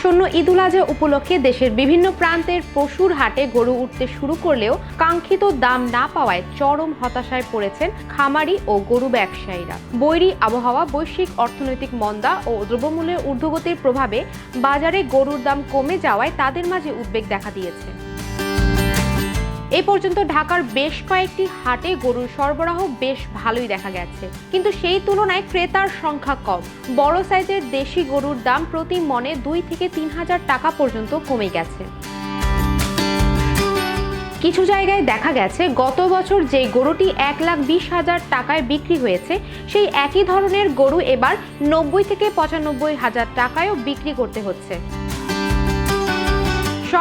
আসন্ন ঈদুল আজহা উপলক্ষে দেশের বিভিন্ন প্রান্তের পশুর হাটে গরু উঠতে শুরু করলেও কাঙ্ক্ষিত দাম না পাওয়ায় চরম হতাশায় পড়েছেন খামারি ও গরু ব্যবসায়ীরা। বৈরী আবহাওয়া, বৈশ্বিক অর্থনৈতিক মন্দা ও দ্রব্যমূল্যের ঊর্ধ্বগতির প্রভাবে বাজারে গরুর দাম কমে যাওয়ায় তাদের মাঝে উদ্বেগ দেখা দিয়েছে। এ পর্যন্ত ঢাকার বেশ কয়েকটি হাটে গরুর সরবরাহ বেশ ভালোই দেখা গেছে, কিন্তু সেই তুলনায় ক্রেতার সংখ্যা কম। বড় সাইজের দেশি গরুর দাম প্রতি মণে 2 থেকে 3 হাজার টাকা পর্যন্ত কমে গেছে। কিছু জায়গায় দেখা গেছে গত বছর যে গরুটি 1,20,000 টাকায় বিক্রি হয়েছে, সেই একই ধরনের গরু এবার 90 থেকে 95 হাজার টাকায়ও বিক্রি করতে হচ্ছে।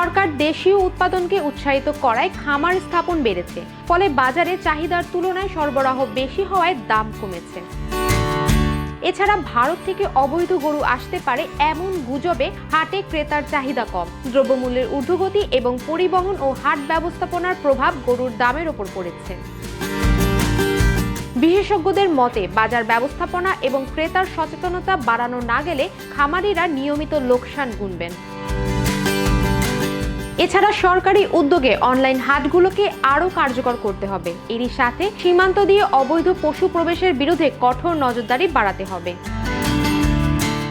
সরকার দেশীয় উৎপাদনকে উৎসাহিত করায় খামার স্থাপন বেড়েছে, ফলে বাজারে চাহিদার তুলনায় সরবরাহ বেশি হওয়ায় দাম কমেছে। এছাড়া ভারত থেকে অবৈধ গরু আসতে পারে এমন গুজবে হাটে ক্রেতার চাহিদা কম। দ্রব্যমূল্যের ঊর্ধ্বগতি এবং পরিবহন ও হাট ব্যবস্থাপনার প্রভাব গরুর দামের ওপর পড়েছে। বিশেষজ্ঞদের মতে, বাজার ব্যবস্থাপনা এবং ক্রেতার সচেতনতা বাড়ানো না গেলে খামারিরা নিয়মিত লোকসান গুনবেন। এছাড়া সরকারি উদ্যোগে অনলাইন হাটগুলোকে আরও কার্যকর করতে হবে। এরই সাথে সীমান্ত দিয়ে অবৈধ পশু প্রবেশের বিরুদ্ধে কঠোর নজরদারি বাড়াতে হবে।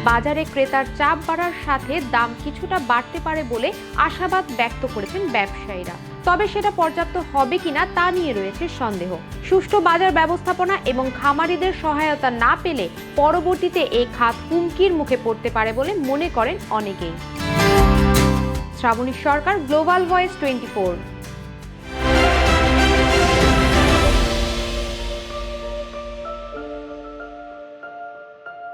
বাজারে ক্রেতার চাপ বাড়ার সাথে দাম কিছুটা বাড়তে পারে বলে আশাবাদ ব্যক্ত করেছেন ব্যবসায়ীরা। তবে সেটা পর্যাপ্ত হবে কিনা তা নিয়ে রয়েছে সন্দেহ। সুষ্ঠু বাজার ব্যবস্থাপনা এবং খামারিদের সহায়তা না পেলে পরবর্তীতে এই খাত হুমকির মুখে পড়তে পারে বলে মনে করেন অনেকেই। শ্রাবণী সরকার, গ্লোবাল ভয়েস 24।